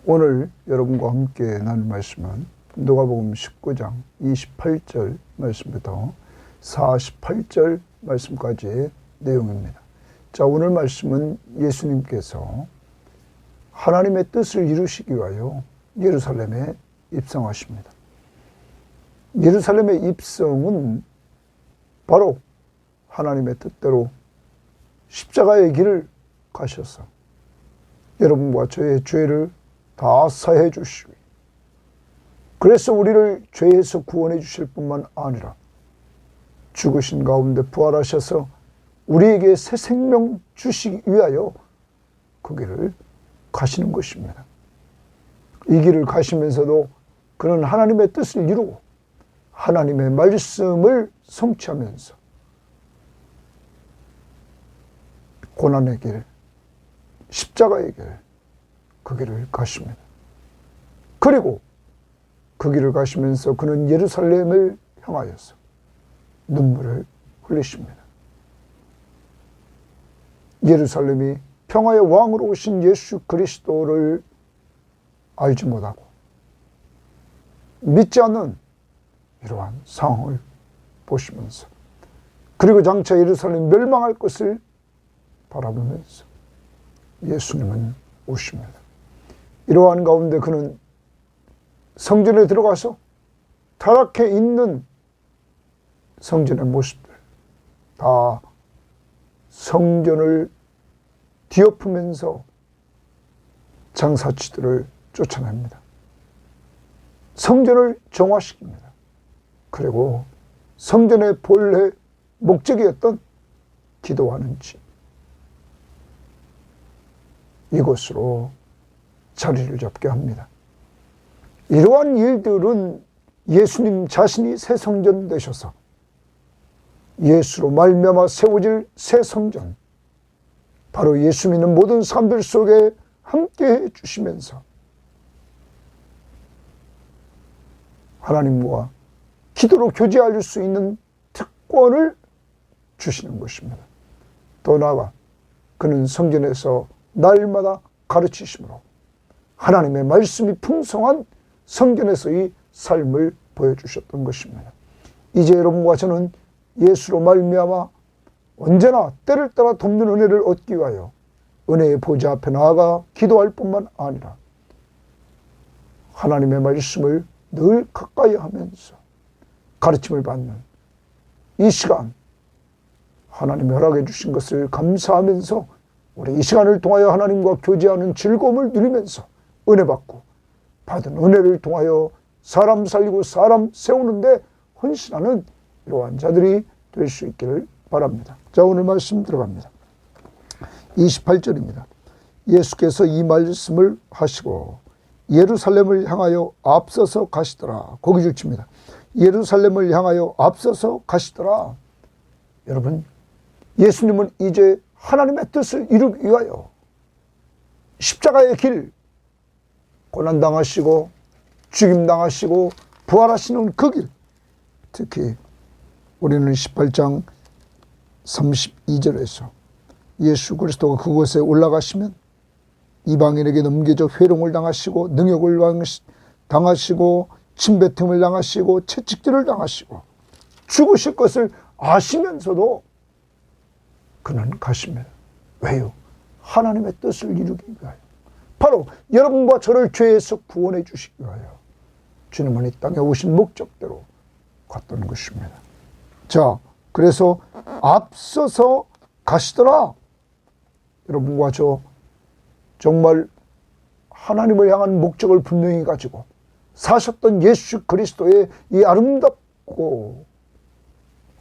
오늘 여러분과 함께 나눌 말씀은 누가복음 19장 28절 말씀부터 48절 말씀까지의 내용입니다. 자, 오늘 말씀은 예수님께서 하나님의 뜻을 이루시기 위하여 예루살렘에 입성하십니다. 예루살렘의 입성은 바로 하나님의 뜻대로 십자가의 길을 가셔서 여러분과 저의 죄를 다 사해 주시고, 그래서 우리를 죄에서 구원해 주실 뿐만 아니라 죽으신 가운데 부활하셔서 우리에게 새 생명 주시기 위하여 그 길을 가시는 것입니다. 이 길을 가시면서도 그는 하나님의 뜻을 이루고 하나님의 말씀을 성취하면서 고난의 길, 십자가의 길, 그 길을 가십니다. 그리고 그 길을 가시면서 그는 예루살렘을 향하여서 눈물을 흘리십니다. 예루살렘이 평화의 왕으로 오신 예수 그리스도를 알지 못하고 믿지 않는 이러한 상황을 보시면서, 그리고 장차 예루살렘이 멸망할 것을 바라보면서 예수님은 오십니다. 이러한 가운데 그는 성전에 들어가서 타락해 있는 성전의 모습들, 다 성전을 뒤엎으면서 장사치들을 쫓아냅니다. 성전을 정화시킵니다. 그리고 성전의 본래 목적이었던 기도하는 집, 이곳으로 자리를 잡게 합니다. 이러한 일들은 예수님 자신이 새 성전 되셔서 예수로 말미암아 세워질 새 성전, 바로 예수 믿는 모든 사람들 속에 함께해 주시면서 하나님과 기도로 교제할 수 있는 특권을 주시는 것입니다. 더 나아가 그는 성전에서 날마다 가르치심으로 하나님의 말씀이 풍성한 성전에서의 삶을 보여주셨던 것입니다. 이제 여러분과 저는 예수로 말미암아 언제나 때를 따라 돕는 은혜를 얻기 위하여 은혜의 보좌 앞에 나아가 기도할 뿐만 아니라 하나님의 말씀을 늘 가까이 하면서 가르침을 받는 이 시간, 하나님이 허락해 주신 것을 감사하면서 우리 이 시간을 통하여 하나님과 교제하는 즐거움을 누리면서 은혜 받고 받은 은혜를 통하여 사람 살리고 사람 세우는데 헌신하는 이러한 자들이 될 수 있기를 바랍니다. 자, 오늘 말씀 들어갑니다. 28절입니다. 예수께서 이 말씀을 하시고 예루살렘을 향하여 앞서서 가시더라. 고기 줄칩니다. 예루살렘을 향하여 앞서서 가시더라. 여러분, 예수님은 이제 하나님의 뜻을 이루기 위하여 십자가의 길, 고난당하시고 죽임당하시고 부활하시는 그 길, 특히 우리는 18장 32절에서 예수 그리스도가 그곳에 올라가시면 이방인에게 넘겨져 회롱을 당하시고 능욕을 당하시고 침뱉음을 당하시고 채찍질을 당하시고 죽으실 것을 아시면서도 그는 가십니다. 왜요? 하나님의 뜻을 이루기 위하여, 바로 여러분과 저를 죄에서 구원해 주시기 위하여 주님은 이 땅에 오신 목적대로 갔던 것입니다. 자, 그래서 앞서서 가시더라. 여러분과 저 정말 하나님을 향한 목적을 분명히 가지고 사셨던 예수 그리스도의 이 아름답고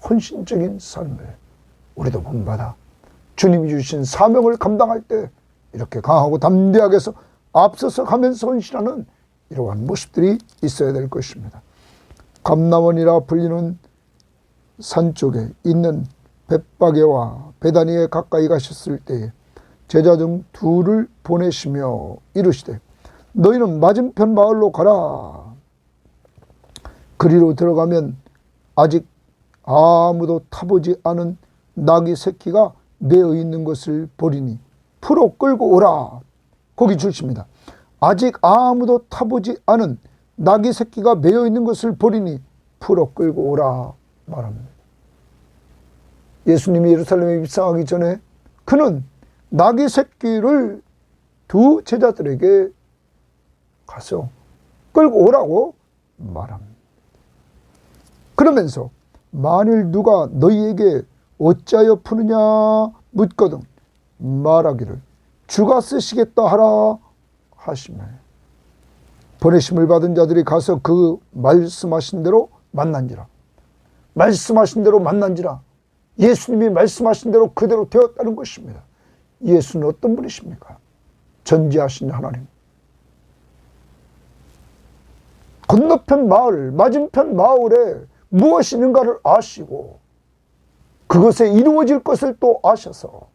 헌신적인 삶을 우리도 본받아 주님이 주신 사명을 감당할 때 이렇게 강하고 담대하게 해서 앞서서 가면서 헌신하는 이러한 모습들이 있어야 될 것입니다. 감람원이라 불리는 산 쪽에 있는 벳바게와 베다니에 가까이 가셨을 때에 제자 중 둘을 보내시며 이르시되 너희는 맞은편 마을로 가라. 그리로 들어가면 아직 아무도 타보지 않은 나귀 새끼가 매어 있는 것을 보리니 풀어 끌고 오라. 거기 주십니다. 아직 아무도 타보지 않은 나귀 새끼가 매여 있는 것을 보리니 풀어 끌고 오라 말합니다. 예수님이 예루살렘에 입성하기 전에 그는 나귀 새끼를 두 제자들에게 가서 끌고 오라고 말합니다. 그러면서 만일 누가 너희에게 어찌하여 푸느냐 묻거든 말하기를 주가 쓰시겠다 하라 하시며 보내심을 받은 자들이 가서 그 말씀하신 대로 만난지라. 말씀하신 대로 만난지라. 예수님이 말씀하신 대로 그대로 되었다는 것입니다. 예수는 어떤 분이십니까? 전지하신 하나님. 건너편 마을, 맞은편 마을에 무엇이 있는가를 아시고 그것에 이루어질 것을 또 아셔서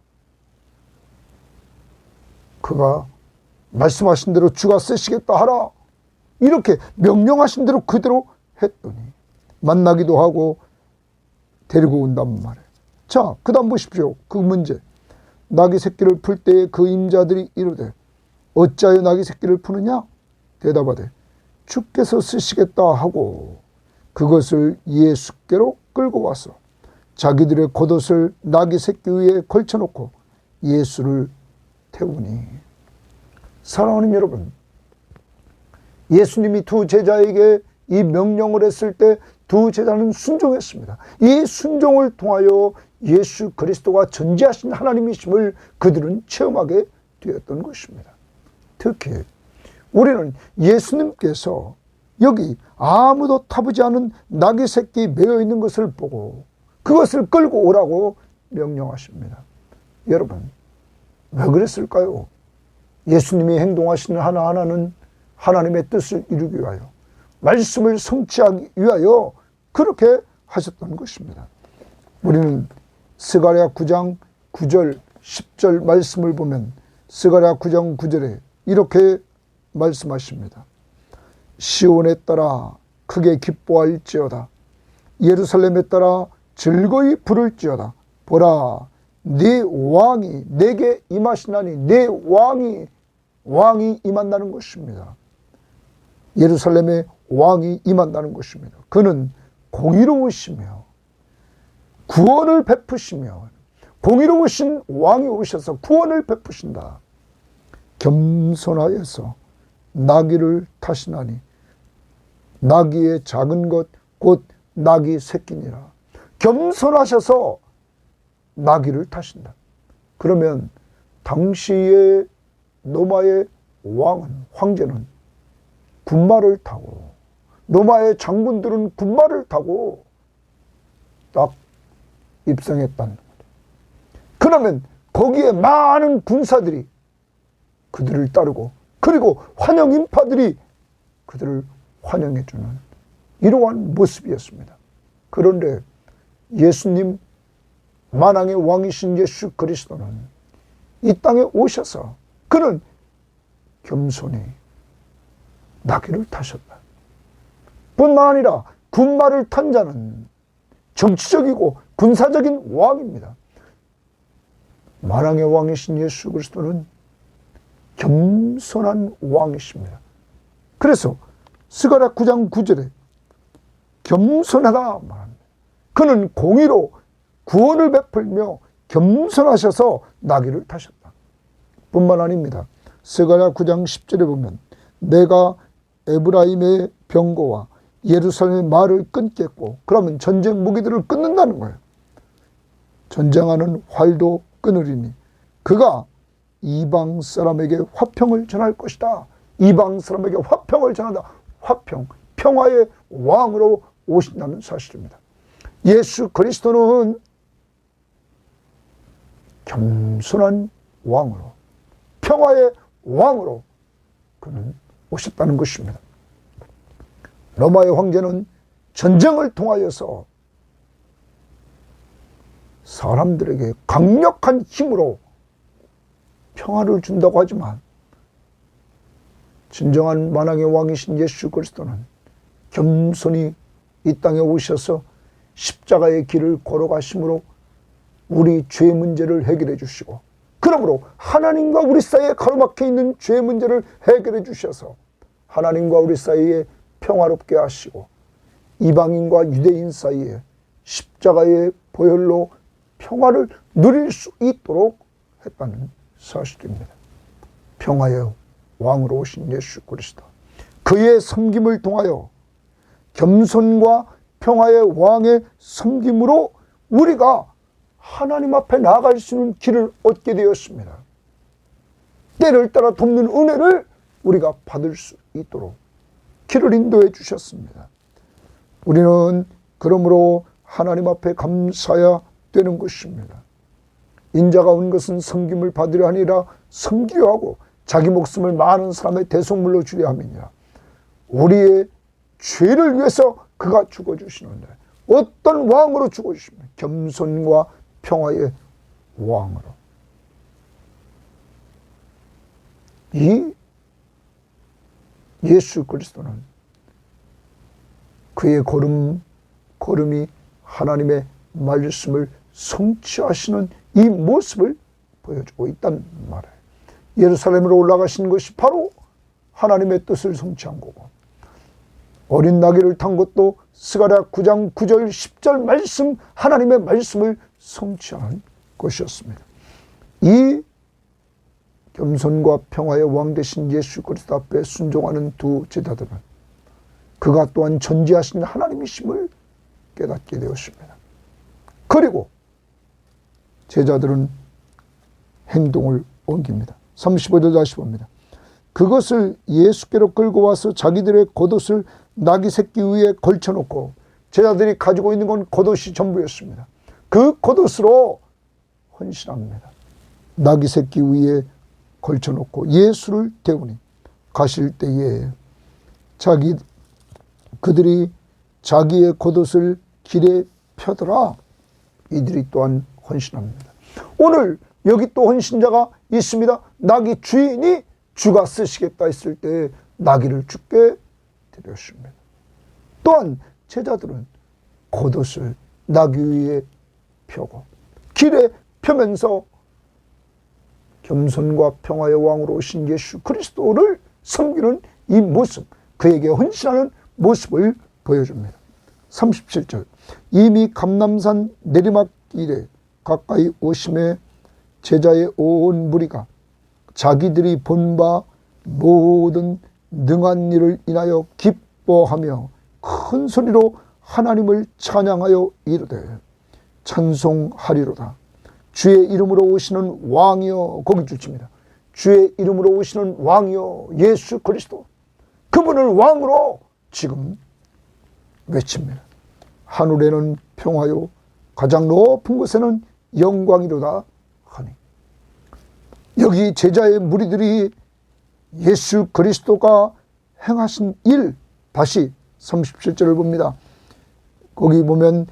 그가 말씀하신 대로 주가 쓰시겠다 하라 이렇게 명령하신 대로 그대로 했더니 만나기도 하고 데리고 온단 말이에요. 자, 그 다음 보십시오. 그 문제. 나귀 새끼를 풀 때에 그 임자들이 이르되 어찌하여 나귀 새끼를 푸느냐? 대답하되 주께서 쓰시겠다 하고 그것을 예수께로 끌고 와서 자기들의 겉옷을 나귀 새끼 위에 걸쳐놓고 예수를 태우니. 사랑하는 여러분, 예수님이 두 제자에게 이 명령을 했을 때 두 제자는 순종했습니다. 이 순종을 통하여 예수 그리스도가 전지하신 하나님이심을 그들은 체험하게 되었던 것입니다. 특히 우리는 예수님께서 여기 아무도 타보지 않은 나귀 새끼 매여 있는 것을 보고 그것을 끌고 오라고 명령하십니다. 여러분, 왜 그랬을까요? 예수님이 행동하시는 하나하나는 하나님의 뜻을 이루기 위하여, 말씀을 성취하기 위하여 그렇게 하셨던 것입니다. 우리는 스가랴 9장 9절 10절 말씀을 보면 스가랴 9장 9절에 이렇게 말씀하십니다. 시온에 따라 크게 기뻐할지어다. 예루살렘에 따라 즐거이 부를지어다. 보라, 네 왕이 내게 임하시나니. 내 왕이 임한다는 것입니다. 예루살렘에 왕이 임한다는 것입니다. 그는 공의로우시며 구원을 베푸시며, 공의로우신 왕이 오셔서 구원을 베푸신다. 겸손하여서 나귀를 타시나니 나귀의 작은 것 곧 나귀 새끼니라. 겸손하셔서 나귀를 타신다. 그러면 당시의 로마의 왕은, 황제는 군마를 타고, 로마의 장군들은 군마를 타고 딱 입성했다는 거죠. 그러면 거기에 많은 군사들이 그들을 따르고, 그리고 환영 인파들이 그들을 환영해주는 이러한 모습이었습니다. 그런데 예수님, 만왕의 왕이신 예수 그리스도는 이 땅에 오셔서 그는 겸손히 나귀를 타셨다. 뿐만 아니라 군마를 탄 자는 정치적이고 군사적인 왕입니다. 만왕의 왕이신 예수 그리스도는 겸손한 왕이십니다. 그래서 스가랴 9장 9절에 겸손하다 말합니다. 그는 공의로 구원을 베풀며 겸손하셔서 나귀를 타셨다. 뿐만 아닙니다. 스가랴 9장 10절에 보면 내가 에브라임의 병거와 예루살렘의 말을 끊겠고, 그러면 전쟁 무기들을 끊는다는 거예요. 전쟁하는 활도 끊으리니 그가 이방 사람에게 화평을 전할 것이다. 이방 사람에게 화평을 전한다. 화평, 평화의 왕으로 오신다는 사실입니다. 예수 그리스도는 겸손한 왕으로, 평화의 왕으로 그는 오셨다는 것입니다. 로마의 황제는 전쟁을 통하여서 사람들에게 강력한 힘으로 평화를 준다고 하지만, 진정한 만왕의 왕이신 예수 그리스도는 겸손히 이 땅에 오셔서 십자가의 길을 걸어가심으로 우리 죄 문제를 해결해 주시고 그러므로 하나님과 우리 사이에 가로막혀 있는 죄 문제를 해결해 주셔서 하나님과 우리 사이에 평화롭게 하시고 이방인과 유대인 사이에 십자가의 보혈로 평화를 누릴 수 있도록 했다는 사실입니다. 평화의 왕으로 오신 예수 그리스도, 그의 섬김을 통하여 겸손과 평화의 왕의 섬김으로 우리가 하나님 앞에 나아갈 수 있는 길을 얻게 되었습니다. 때를 따라 돕는 은혜를 우리가 받을 수 있도록 길을 인도해 주셨습니다. 우리는 그러므로 하나님 앞에 감사해야 되는 것입니다. 인자가 온 것은 섬김을 받으려 아니라 섬기려 하고 자기 목숨을 많은 사람의 대속물로 주려 함이니라. 우리의 죄를 위해서 그가 죽어주시는데 어떤 왕으로 죽어주십니까? 겸손과 평화의 왕으로. 이 예수 그리스도는 그의 걸음이 하나님의 말씀을 성취하시는 이 모습을 보여주고 있단 말이에요. 예루살렘으로 올라가신 것이 바로 하나님의 뜻을 성취한 거고, 어린 나귀를 탄 것도 스가랴 9장 9절 10절 말씀, 하나님의 말씀을 성취한 것이었습니다. 이 겸손과 평화의 왕 되신 예수 그리스도 앞에 순종하는 두 제자들은 그가 또한 전지하신 하나님이심을 깨닫게 되었습니다. 그리고 제자들은 행동을 옮깁니다. 35절 다시 봅니다. 그것을 예수께로 끌고 와서 자기들의 겉옷을 나귀 새끼 위에 걸쳐놓고, 제자들이 가지고 있는 건 겉옷이 전부였습니다. 그 겉옷으로 헌신합니다. 나귀 새끼 위에 걸쳐놓고 예수를 태우니 가실 때에 그들이 자기의 겉옷을 길에 펴더라. 이들이 또한 헌신합니다. 오늘 여기 또 헌신자가 있습니다. 나귀 주인이 주가 쓰시겠다 했을 때 나귀를 주께 드렸습니다. 또한 제자들은 겉옷을 나귀 위에 펴고 길에 펴면서 겸손과 평화의 왕으로 오신 예수 그리스도를 섬기는 이 모습, 그에게 헌신하는 모습을 보여줍니다. 37절, 이미 감람산 내리막길에 가까이 오심에 제자의 온 무리가 자기들이 본 바 모든 능한 일을 인하여 기뻐하며 큰 소리로 하나님을 찬양하여 이르되 찬송하리로다. 주의 이름으로 오시는 왕이여, 거기 줄칩니다. 주의 이름으로 오시는 왕이여 예수 그리스도, 그분을 왕으로 지금 외칩니다. 하늘에는 평화요 가장 높은 곳에는 영광이로다 하니. 여기 제자의 무리들이 예수 그리스도가 행하신 일, 다시 37절을 봅니다. 거기 보면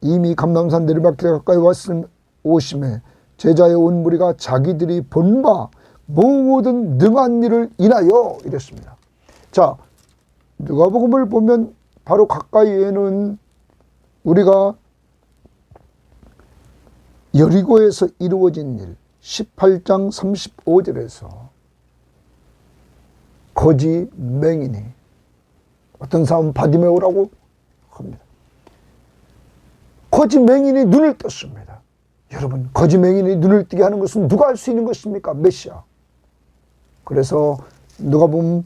이미 감람산 내리막길에 가까이 오심에 제자의 온 무리가 자기들이 본 바 모든 능한 일을 인하여 이랬습니다. 자, 누가복음을 보면 바로 가까이에는 우리가 여리고에서 이루어진 일 18장 35절에서 거지 맹인이, 어떤 사람은 바디메오라고 합니다. 거지 맹인이 눈을 떴습니다. 여러분, 거지 맹인이 눈을 뜨게 하는 것은 누가 할 수 있는 것입니까? 메시아. 그래서 누가복음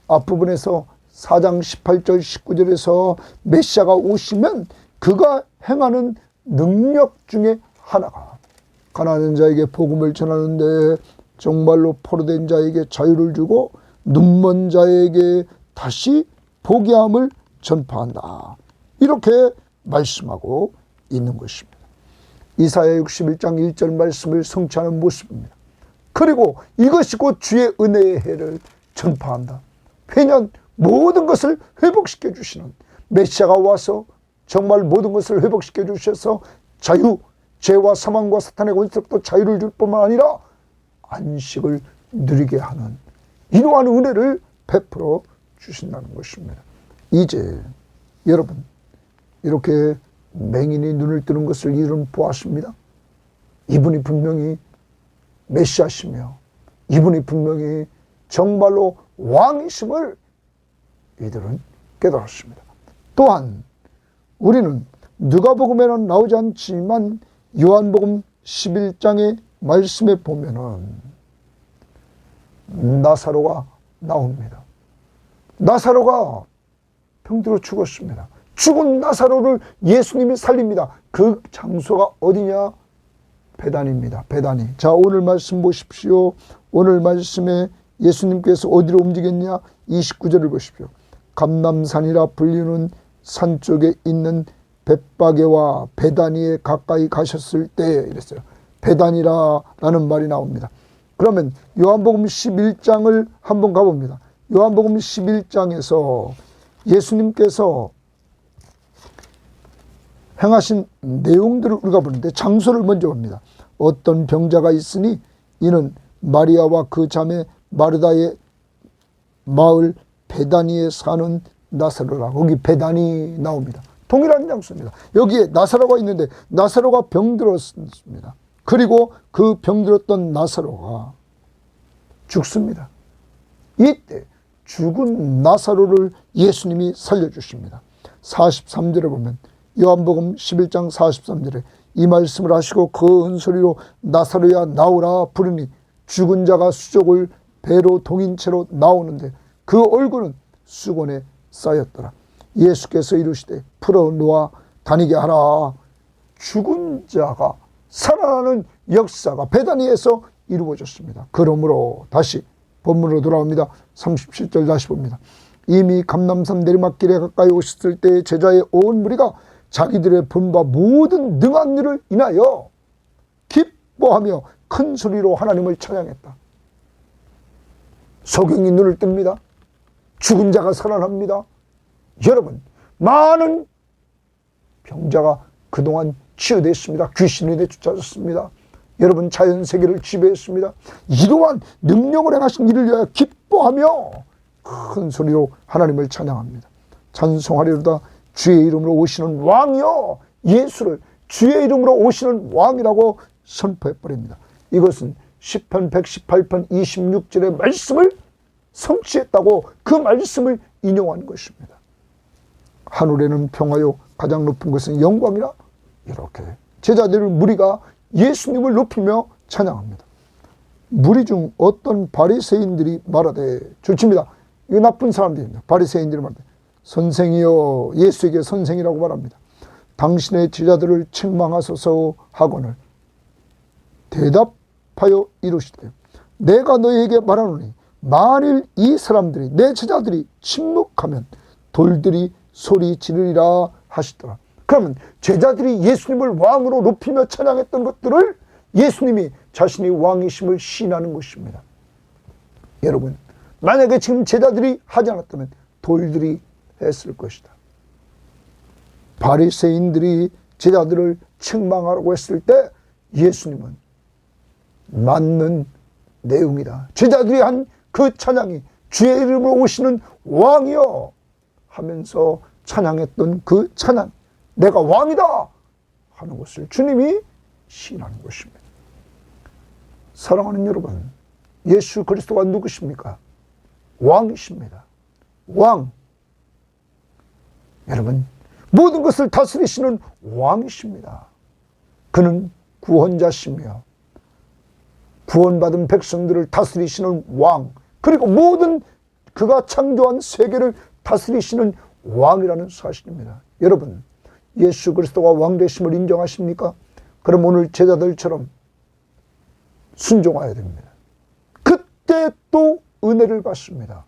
앞부분에서 4장 18절 19절에서 메시아가 오시면 그가 행하는 능력 중에 하나가 가난한 자에게 복음을 전하는데 정말로 포로된 자에게 자유를 주고 눈먼 자에게 다시 보게함을 전파한다. 이렇게 말씀하고 있는 것입니다. 이사야 61장 1절 말씀을 성취하는 모습입니다. 그리고 이것이 곧 주의 은혜의 해를 전파한다. 회년 모든 것을 회복시켜 주시는 메시아가 와서 정말 모든 것을 회복시켜 주셔서 자유, 죄와 사망과 사탄의 권세로부터 자유를 줄 뿐만 아니라 안식을 누리게 하는 이러한 은혜를 베풀어 주신다는 것입니다. 이제 여러분, 이렇게 맹인이 눈을 뜨는 것을 이들은 보았습니다. 이분이 분명히 메시아시며 이분이 분명히 정말로 왕이심을 이들은 깨달았습니다. 또한 우리는 누가복음에는 나오지 않지만 요한복음 11장의 말씀에 보면은 나사로가 나옵니다. 나사로가 병들어 죽었습니다. 죽은 나사로를 예수님이 살립니다. 그 장소가 어디냐? 베단입니다. 베다니. 자, 오늘 말씀 보십시오. 오늘 말씀에 예수님께서 어디로 움직였냐? 29절을 보십시오. 감람산이라 불리는 산 쪽에 있는 벳바게와 베다니에 가까이 가셨을 때 이랬어요. 베다니라라는 말이 나옵니다. 그러면 요한복음 11장을 한번 가봅니다. 요한복음 11장에서 예수님께서 행하신 내용들을 우리가 보는데 장소를 먼저 봅니다. 어떤 병자가 있으니 이는 마리아와 그 자매 마르다의 마을 베다니에 사는 나사로라. 거기 베다니 나옵니다. 동일한 장소입니다. 여기에 나사로가 있는데 나사로가 병들었습니다. 그리고 그 병들었던 나사로가 죽습니다. 이때 죽은 나사로를 예수님이 살려주십니다. 43절에 보면 요한복음 11장 43절에 이 말씀을 하시고 그 큰 소리로 나사로야 나오라 부르니 죽은 자가 수족을 배로 동인 채로 나오는데 그 얼굴은 수건에 쌓였더라. 예수께서 이르시되 풀어놓아 다니게 하라. 죽은 자가 살아나는 역사가 베다니에서 이루어졌습니다. 그러므로 다시 본문으로 돌아옵니다. 37절 다시 봅니다. 이미 감람산 내리막길에 가까이 오셨을 때 제자의 온 무리가 자기들의 본바 모든 능한 일을 인하여 기뻐하며 큰 소리로 하나님을 찬양했다. 소경이 눈을 뜹니다. 죽은 자가 살아납니다. 여러분, 많은 병자가 그동안 치유됐습니다. 귀신이 내쫓아졌습니다. 여러분, 자연세계를 지배했습니다. 이러한 능력을 행하신 일을 위하여 기뻐하며 큰 소리로 하나님을 찬양합니다. 찬송하리로다. 주의 이름으로 오시는 왕이요, 예수를 주의 이름으로 오시는 왕이라고 선포해버립니다. 이것은 시편 118편 26절의 말씀을 성취했다고 그 말씀을 인용한 것입니다. 하늘에는 평화요 가장 높은 것은 영광이라. 이렇게 제자들 무리가 예수님을 높이며 찬양합니다. 무리 중 어떤 바리새인들이 말하되, 좋습니다. 이거 나쁜 사람들입니다. 바리새인들이 말하되 선생이여, 예수에게 선생이라고 말합니다. 당신의 제자들을 책망하소서 하거늘 대답하여 이르시되 내가 너희에게 말하노니 만일 이 사람들이 내 제자들이 침묵하면 돌들이 소리 지르리라 하시더라. 그러면 제자들이 예수님을 왕으로 높이며 찬양했던 것들을 예수님이 자신이 왕이심을 시인하는 것입니다. 여러분, 만약에 지금 제자들이 하지 않았다면 돌들이 했을 것이다. 바리새인들이 제자들을 책망하라고 했을 때 예수님은 맞는 내용이다. 제자들이 한 그 찬양이 주의 이름으로 오시는 왕이여 하면서 찬양했던 그 찬양, 내가 왕이다 하는 것을 주님이 시인하는 것입니다. 사랑하는 여러분, 예수 그리스도가 누구십니까? 왕이십니다. 왕. 여러분, 모든 것을 다스리시는 왕이십니다. 그는 구원자시며 구원받은 백성들을 다스리시는 왕, 그리고 모든 그가 창조한 세계를 다스리시는 왕이라는 사실입니다. 여러분, 예수 그리스도가 왕 되심을 인정하십니까? 그럼 오늘 제자들처럼 순종해야 됩니다. 그때 또 은혜를 받습니다.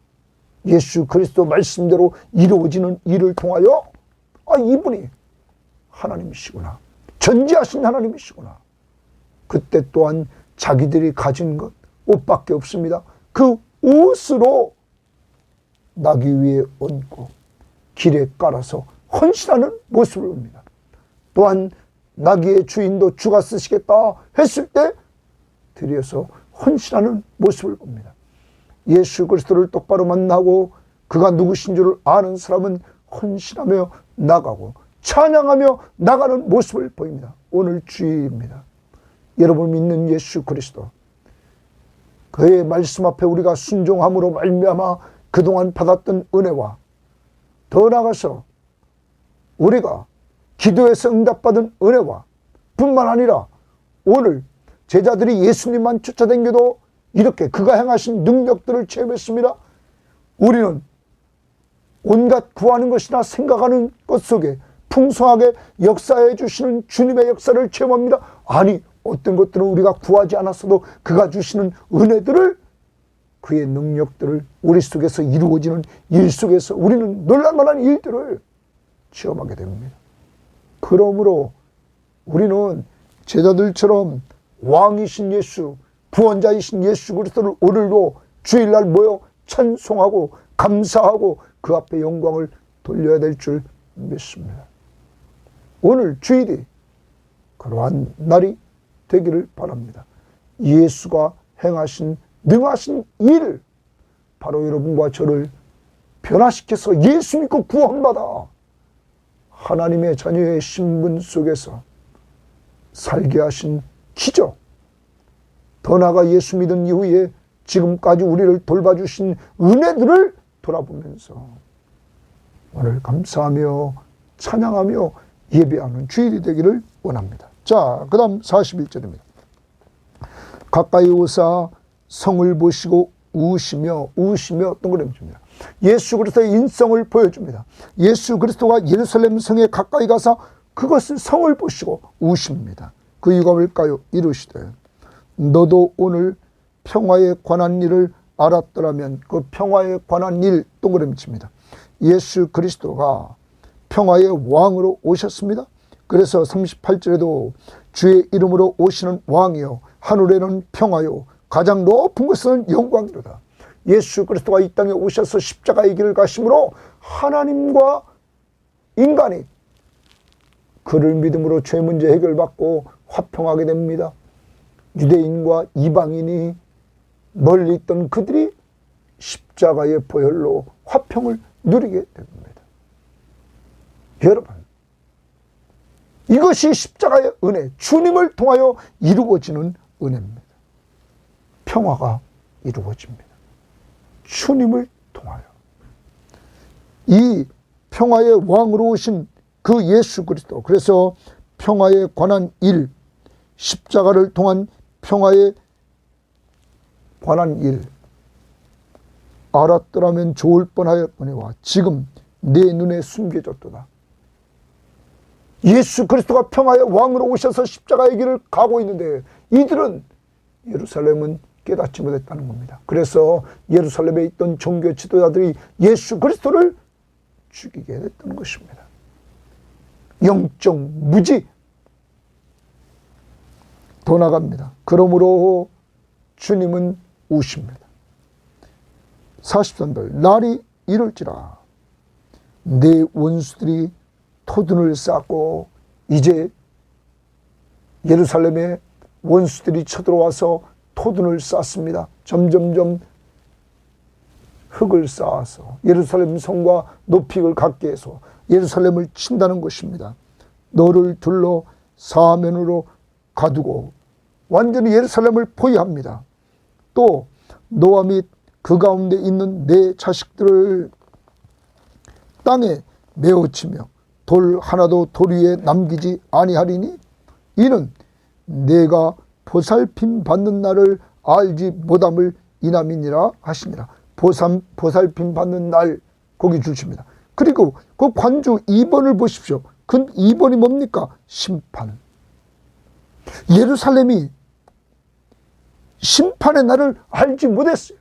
예수 그리스도 말씀대로 이루어지는 일을 통하여 이분이 하나님이시구나, 전지하신 하나님이시구나. 그때 또한 자기들이 가진 것, 옷밖에 없습니다. 그 옷으로 나귀 위에 얹고 길에 깔아서 헌신하는 모습을 봅니다. 또한 나귀의 주인도 주가 쓰시겠다 했을 때 들여서 헌신하는 모습을 봅니다. 예수 그리스도를 똑바로 만나고 그가 누구신 줄 아는 사람은 헌신하며 나가고 찬양하며 나가는 모습을 보입니다. 오늘 주일입니다. 여러분 믿는 예수 그리스도, 그의 말씀 앞에 우리가 순종함으로 말미암아 그동안 받았던 은혜와 더 나아가서 우리가 기도에서 응답받은 은혜와 뿐만 아니라 오늘 제자들이 예수님만 쫓아다녀도 이렇게 그가 행하신 능력들을 체험했습니다. 우리는 온갖 구하는 것이나 생각하는 것 속에 풍성하게 역사해 주시는 주님의 역사를 체험합니다. 아니, 어떤 것들은 우리가 구하지 않았어도 그가 주시는 은혜들을, 그의 능력들을 우리 속에서 이루어지는 일 속에서 우리는 놀랄만한 일들을 체험하게 됩니다. 그러므로 우리는 제자들처럼 왕이신 예수, 구원자이신 예수 그리스도를 오늘도 주일날 모여 찬송하고 감사하고 그 앞에 영광을 돌려야 될 줄 믿습니다. 오늘 주일이 그러한 날이 되기를 바랍니다. 예수가 행하신 능하신 일을 바로 여러분과 저를 변화시켜서 예수 믿고 구원받아 하나님의 자녀의 신분 속에서 살게 하신 기적, 더 나아가 예수 믿은 이후에 지금까지 우리를 돌봐주신 은혜들을 돌아보면서 오늘 감사하며 찬양하며 예배하는 주일이 되기를 원합니다. 자, 그 다음 41절입니다. 가까이 오사 성을 보시고 우시며 동그라미입니다. 예수 그리스도의 인성을 보여줍니다. 예수 그리스도가 예루살렘 성에 가까이 가서 그것을 성을 보시고 우십니다. 그 이유가 뭘까요? 이르시되 너도 오늘 평화에 관한 일을 알았더라면, 그 평화에 관한 일 동그라미 칩니다. 예수 그리스도가 평화의 왕으로 오셨습니다. 그래서 38절에도 주의 이름으로 오시는 왕이요 하늘에는 평화요 가장 높은 것은 영광이로다. 예수 그리스도가 이 땅에 오셔서 십자가의 길을 가심으로 하나님과 인간이 그를 믿음으로 죄 문제 해결받고 화평하게 됩니다. 유대인과 이방인이 멀리 있던 그들이 십자가의 보혈로 화평을 누리게 됩니다. 여러분, 이것이 십자가의 은혜, 주님을 통하여 이루어지는 은혜입니다. 평화가 이루어집니다. 주님을 통하여. 이 평화의 왕으로 오신 그 예수 그리스도, 그래서 평화에 관한 일, 십자가를 통한 평화에 관한 일 알았더라면 좋을 뻔하였거니와 지금 내 눈에 숨겨졌도다. 예수 그리스도가 평화의 왕으로 오셔서 십자가의 길을 가고 있는데 이들은, 예루살렘은 깨닫지 못했다는 겁니다. 그래서 예루살렘에 있던 종교 지도자들이 예수 그리스도를 죽이게 됐던 것입니다. 영적 무지, 더 나갑니다. 그러므로 주님은 우십니다. 43절 날이 이를지라 내 원수들이 토둔을 쌓고, 이제 예루살렘에 원수들이 쳐들어와서 토둔을 쌓습니다. 점점점 흙을 쌓아서 예루살렘 성과 높이를 갖게 해서 예루살렘을 친다는 것입니다. 너를 둘러 사면으로 가두고 완전히 예루살렘을 포위합니다. 또 너와 및 그 가운데 있는 내 자식들을 땅에 메어치며 돌 하나도 돌 위에 남기지 아니하리니 이는 내가 보살핌 받는 날을 알지 못함을 인함이니라 하시니라. 보살핌 받는 날, 거기 주십니다. 그리고 그 관주 2번을 보십시오. 그 2번이 뭡니까? 심판. 예루살렘이 심판의 날을 알지 못했어요.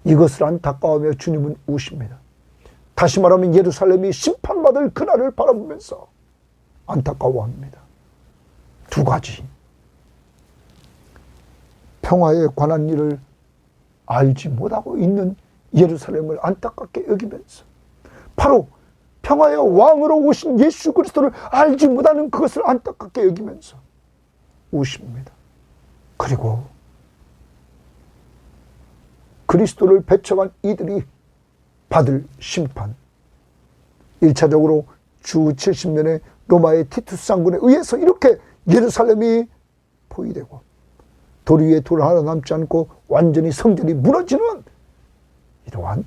이것을 안타까워하며 주님은 우십니다. 다시 말하면 예루살렘이 심판받을 그날을 바라보면서 안타까워합니다. 두 가지. 평화에 관한 일을 알지 못하고 있는 예루살렘을 안타깝게 여기면서, 바로 평화의 왕으로 오신 예수 그리스도를 알지 못하는 그것을 안타깝게 여기면서 우십니다. 그리고 그리스도를 배척한 이들이 받을 심판, 1차적으로 주 70년에 로마의 티투스 장군에 의해서 이렇게 예루살렘이 포위되고, 돌 위에 돌 하나 남지 않고 완전히 성전이 무너지는 이러한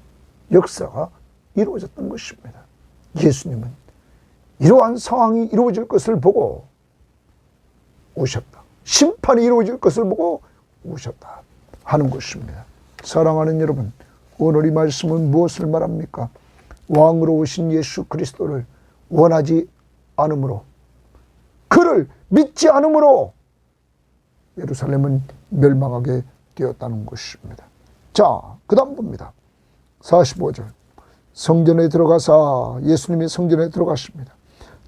역사가 이루어졌던 것입니다. 예수님은 이러한 상황이 이루어질 것을 보고 오셨다. 심판이 이루어질 것을 보고 오셨다 하는 것입니다. 사랑하는 여러분, 오늘 이 말씀은 무엇을 말합니까? 왕으로 오신 예수 그리스도를 원하지 않으므로, 그를 믿지 않으므로 예루살렘은 멸망하게 되었다는 것입니다. 자, 그 다음 봅니다. 45절. 성전에 들어가사, 예수님이 성전에 들어가십니다.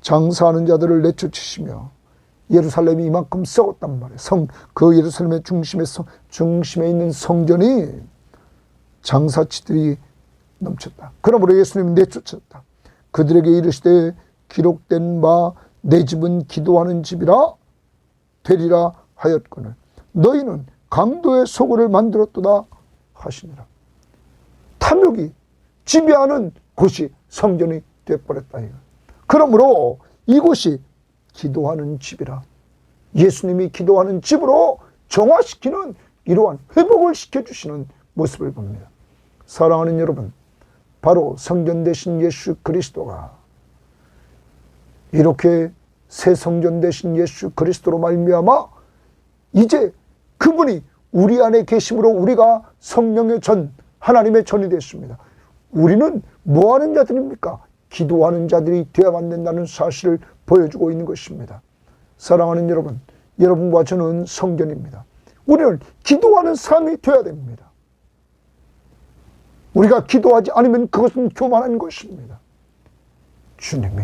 장사하는 자들을 내쫓으시며, 예루살렘이 이만큼 썩었단 말이에요. 그 예루살렘의 중심에 있는 성전이 장사치들이 넘쳤다. 그러므로 예수님이 내쫓았다. 그들에게 이르시되 기록된 바 내 집은 기도하는 집이라 되리라 하였거늘 너희는 강도의 소굴을 만들었도다 하시니라. 탐욕이 지배하는 곳이 성전이 되어버렸다. 그러므로 이곳이 기도하는 집이라, 예수님이 기도하는 집으로 정화시키는 이러한 회복을 시켜주시는 모습을 봅니다. 사랑하는 여러분, 바로 성전 되신 예수 그리스도가 이렇게 새 성전 되신 예수 그리스도로 말미암아 이제 그분이 우리 안에 계심으로 우리가 성령의 전, 하나님의 전이 됐습니다. 우리는 뭐하는 자들입니까? 기도하는 자들이 되어야만 된다는 사실을 보여주고 있는 것입니다. 사랑하는 여러분, 여러분과 저는 성전입니다. 우리는 기도하는 사람이 되어야 됩니다. 우리가 기도하지 않으면 그것은 교만한 것입니다. 주님이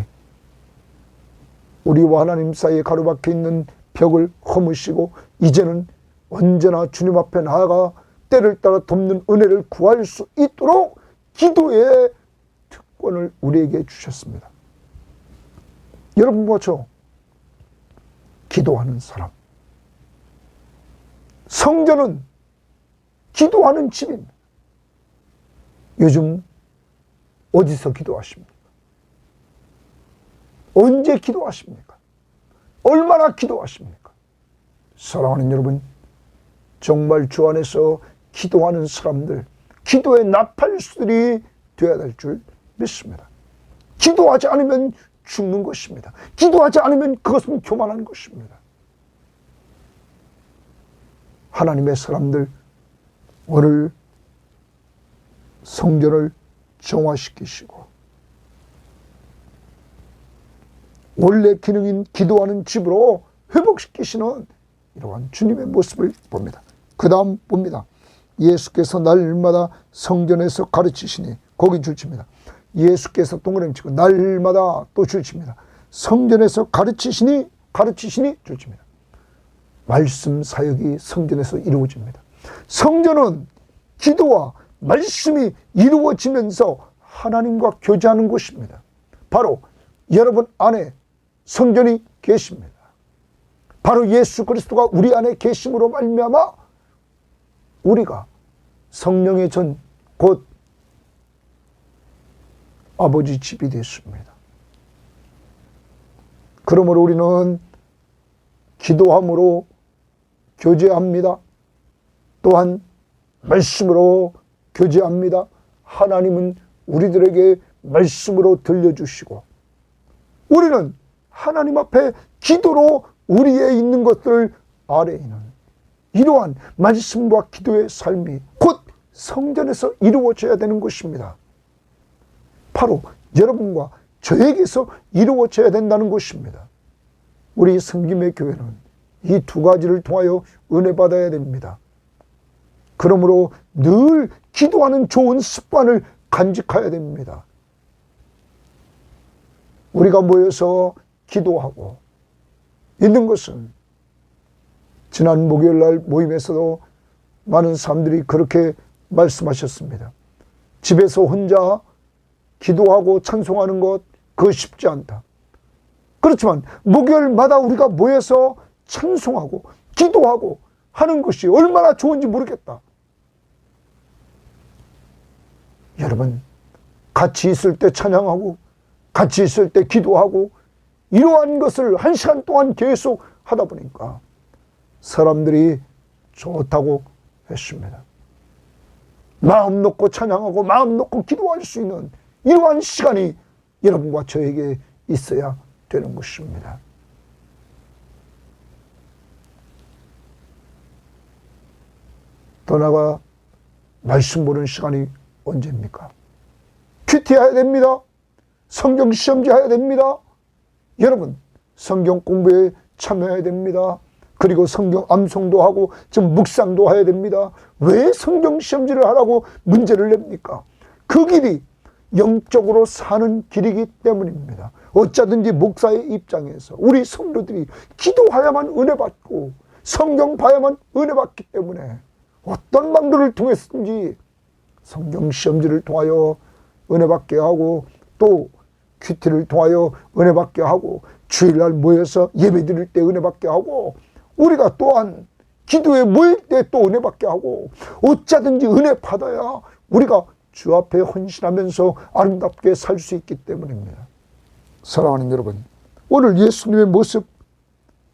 우리와 하나님 사이에 가로막혀 있는 벽을 허무시고 이제는 언제나 주님 앞에 나아가 때를 따라 돕는 은혜를 구할 수 있도록 기도의 특권을 우리에게 주셨습니다. 여러분과 저 기도하는 사람, 성전은 기도하는 집입니다. 요즘 어디서 기도하십니까? 언제 기도하십니까? 얼마나 기도하십니까? 사랑하는 여러분, 정말 주 안에서 기도하는 사람들, 기도의 나팔수들이 되어야 될 줄 믿습니다. 기도하지 않으면 죽는 것입니다. 기도하지 않으면 그것은 교만한 것입니다. 하나님의 사람들, 오늘 성전을 정화시키시고 원래 기능인 기도하는 집으로 회복시키시는 이러한 주님의 모습을 봅니다. 그 다음 봅니다. 예수께서 날마다 성전에서 가르치시니, 거기 줄칩니다. 예수께서 동그라미 치고 날마다 또 줄칩니다. 성전에서 가르치시니 줄칩니다. 말씀 사역이 성전에서 이루어집니다. 성전은 기도와 말씀이 이루어지면서 하나님과 교제하는 곳입니다. 바로 여러분 안에 성전이 계십니다. 바로 예수 그리스도가 우리 안에 계심으로 말미암아 우리가 성령의 전, 곧 아버지 집이 됐습니다. 그러므로 우리는 기도함으로 교제합니다. 또한 말씀으로 교제합니다. 하나님은 우리들에게 말씀으로 들려주시고, 우리는 하나님 앞에 기도로 우리의 있는 것들 아래에 있는 이러한 말씀과 기도의 삶이 곧 성전에서 이루어져야 되는 것입니다. 바로 여러분과 저에게서 이루어져야 된다는 것입니다. 우리 성김의 교회는 이 두 가지를 통하여 은혜 받아야 됩니다. 그러므로 늘 기도하는 좋은 습관을 간직해야 됩니다. 우리가 모여서 기도하고 있는 것은 지난 목요일 날 모임에서도 많은 사람들이 그렇게 말씀하셨습니다. 집에서 혼자 기도하고 찬송하는 것, 그거 쉽지 않다. 그렇지만 목요일마다 우리가 모여서 찬송하고 기도하고 하는 것이 얼마나 좋은지 모르겠다. 여러분, 같이 있을 때 찬양하고 같이 있을 때 기도하고 이러한 것을 1시간 동안 계속 하다 보니까 사람들이 좋다고 했습니다. 마음 놓고 찬양하고 마음 놓고 기도할 수 있는 이러한 시간이 여러분과 저에게 있어야 되는 것입니다. 더 나아가 말씀 보는 시간이 언제입니까? 큐티해야 됩니다. 성경 시험지 해야 됩니다. 여러분 성경 공부에 참여해야 됩니다. 그리고 성경 암송도 하고 좀 묵상도 해야 됩니다. 왜 성경 시험지를 하라고 문제를 냅니까? 그 길이 영적으로 사는 길이기 때문입니다. 어쩌든지 목사의 입장에서 우리 성도들이 기도해야만 은혜 받고 성경 봐야만 은혜 받기 때문에 어떤 방도를 통해서든지 성경 시험지를 통하여 은혜 받게 하고 또 큐티를 통하여 은혜 받게 하고 주일날 모여서 예배 드릴 때 은혜 받게 하고 우리가 또한 기도에 모일 때 또 은혜 받게 하고 어쩌든지 은혜 받아야 우리가 주 앞에 헌신하면서 아름답게 살 수 있기 때문입니다. 사랑하는 여러분, 오늘 예수님의 모습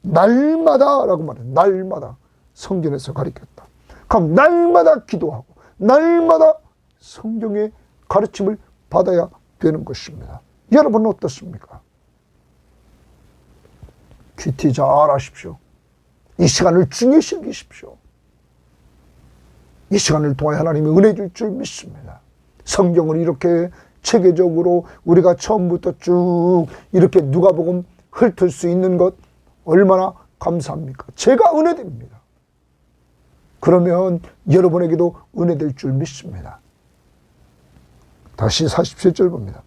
날마다라고 말해요. 날마다 성경에서 가르쳤다. 그럼 날마다 기도하고 날마다 성경의 가르침을 받아야 되는 것입니다. 여러분은 어떻습니까? 큐티 잘 하십시오. 이 시간을 중요시 여기십시오. 이 시간을 통해 하나님이 은혜 줄 줄 믿습니다. 성경을 이렇게 체계적으로 우리가 처음부터 쭉 이렇게 누가복음 훑을 수 있는 것 얼마나 감사합니까? 제가 은혜됩니다. 그러면 여러분에게도 은혜될 줄 믿습니다. 다시 47절 봅니다.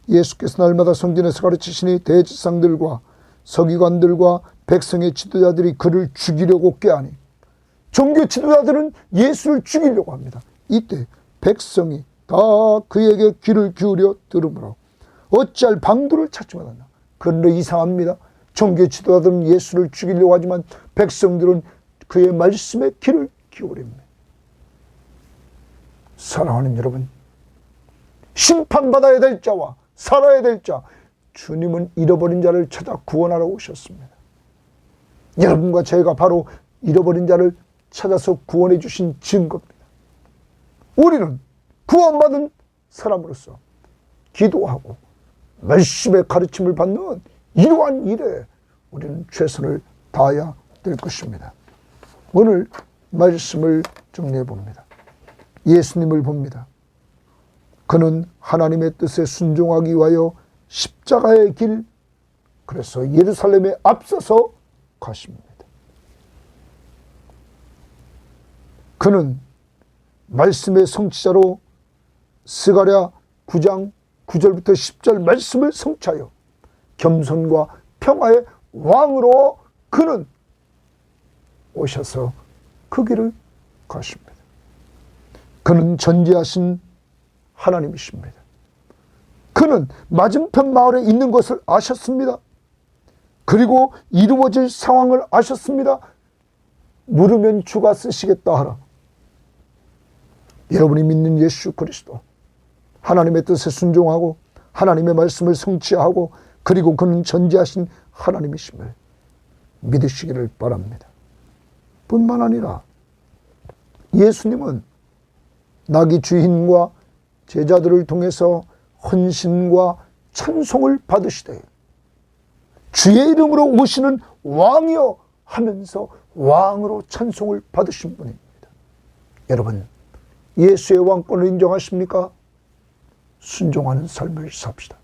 예수께서 날마다 성전에서 가르치시니 대제사장들과 서기관들과 백성의 지도자들이 그를 죽이려고 꾀하니 종교 지도자들은 예수를 죽이려고 합니다. 이때 백성이 다 그에게 귀를 기울여 들으므로 어찌할 방도를 찾지 못한다. 그런데 이상합니다. 종교 지도자들은 예수를 죽이려고 하지만 백성들은 그의 말씀에 귀를 기울입니다. 사랑하는 여러분, 심판받아야 될 자와 살아야 될 자, 주님은 잃어버린 자를 찾아 구원하러 오셨습니다. 여러분과 제가 바로 잃어버린 자를 찾아서 구원해 주신 증거입니다. 우리는 구원받은 사람으로서 기도하고 말씀의 가르침을 받는 이러한 일에 우리는 최선을 다해야 될 것입니다. 오늘 말씀을 정리해 봅니다. 예수님을 봅니다. 그는 하나님의 뜻에 순종하기 위하여 십자가의 길, 그래서 예루살렘에 앞서서 가십니다. 그는 말씀의 성취자로 스가랴 9장 9절부터 10절 말씀을 성취하여 겸손과 평화의 왕으로 그는 오셔서 그 길을 가십니다. 그는 전지하신 하나님이십니다. 그는 맞은편 마을에 있는 것을 아셨습니다. 그리고 이루어질 상황을 아셨습니다. 물으면 주가 쓰시겠다 하라. 여러분이 믿는 예수 그리스도, 하나님의 뜻에 순종하고 하나님의 말씀을 성취하고 그리고 그는 전지하신 하나님이심을 믿으시기를 바랍니다. 뿐만 아니라 예수님은 나귀 주인과 제자들을 통해서 헌신과 찬송을 받으시되 주의 이름으로 오시는 왕이여 하면서 왕으로 찬송을 받으신 분입니다. 여러분, 예수의 왕권을 인정하십니까? 순종하는 삶을 삽시다.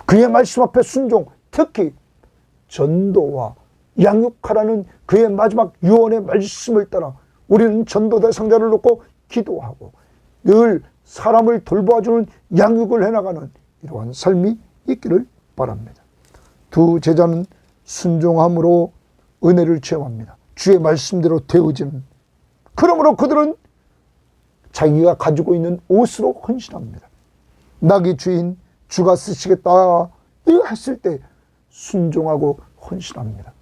그의 말씀 앞에 순종, 특히 전도와 양육하라는 그의 마지막 유언의 말씀을 따라 우리는 전도 대상자를 놓고 기도하고 늘 사람을 돌봐주는 양육을 해나가는 이러한 삶이 있기를 바랍니다. 두 제자는 순종함으로 은혜를 체험합니다. 주의 말씀대로 되어진, 그러므로 그들은 자기가 가지고 있는 옷으로 헌신합니다. 나귀 주인 주가 쓰시겠다 이거 했을 때 순종하고 헌신합니다.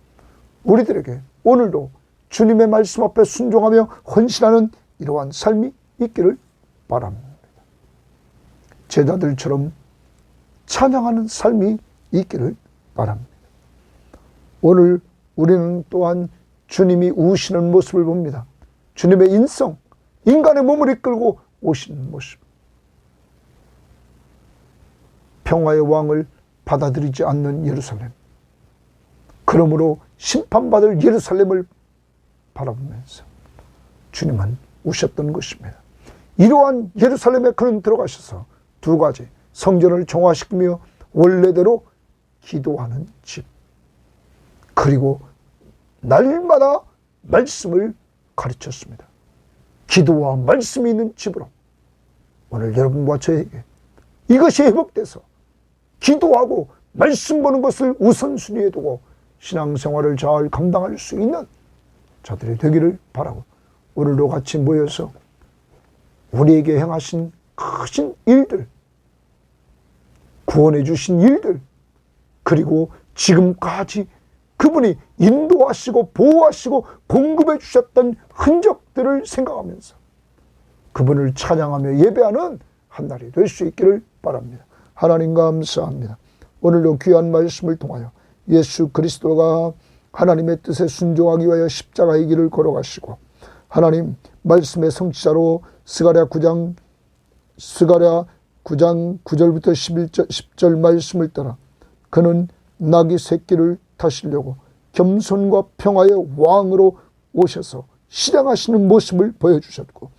우리들에게 오늘도 주님의 말씀 앞에 순종하며 헌신하는 이러한 삶이 있기를 바랍니다. 제자들처럼 찬양하는 삶이 있기를 바랍니다. 오늘 우리는 또한 주님이 우시는 모습을 봅니다. 주님의 인성, 인간의 몸을 이끌고 오시는 모습. 평화의 왕을 받아들이지 않는 예루살렘. 그러므로 심판받을 예루살렘을 바라보면서 주님은 우셨던 것입니다. 이러한 예루살렘에 그는 들어가셔서 두 가지, 성전을 정화시키며 원래대로 기도하는 집, 그리고 날마다 말씀을 가르쳤습니다. 기도와 말씀이 있는 집으로 오늘 여러분과 저에게 이것이 회복돼서 기도하고 말씀 보는 것을 우선순위에 두고 신앙생활을 잘 감당할 수 있는 자들이 되기를 바라고, 오늘도 같이 모여서 우리에게 행하신 크신 일들, 구원해 주신 일들, 그리고 지금까지 그분이 인도하시고 보호하시고 공급해 주셨던 흔적들을 생각하면서 그분을 찬양하며 예배하는 한 날이 될 수 있기를 바랍니다. 하나님 감사합니다. 오늘도 귀한 말씀을 통하여 예수 그리스도가 하나님의 뜻에 순종하기 위하여 십자가의 길을 걸어가시고 하나님 말씀의 성취자로 스가랴 9장 9절부터 10절 말씀을 따라 그는 나귀 새끼를 타시려고 겸손과 평화의 왕으로 오셔서 실행하시는 모습을 보여주셨고,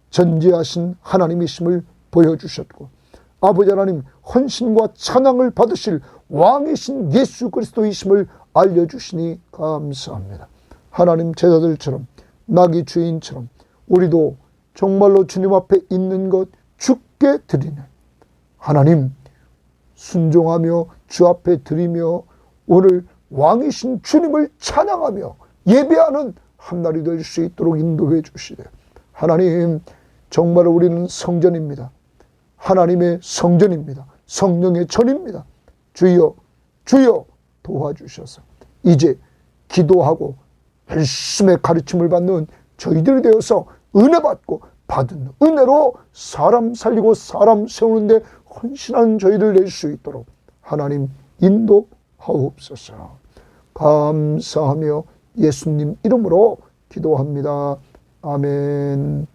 전지하신 하나님이심을 보여주셨고, 아버지 하나님 헌신과 찬양을 받으실 왕이신 예수 그리스도이심을 알려주시니 감사합니다. 하나님 제자들처럼, 나귀 주인처럼 우리도 정말로 주님 앞에 있는 것 주께 드리는 하나님 순종하며 주 앞에 드리며 오늘 왕이신 주님을 찬양하며 예배하는 한 날이 될 수 있도록 인도해 주시되, 하나님 정말 우리는 성전입니다. 하나님의 성전입니다. 성령의 전입니다. 주여 주여 도와주셔서 이제 기도하고 말씀의 가르침을 받는 저희들이 되어서 은혜 받고 받은 은혜로 사람 살리고 사람 세우는데 헌신한 저희들 낼 수 있도록 하나님 인도하옵소서. 감사하며 예수님 이름으로 기도합니다. 아멘.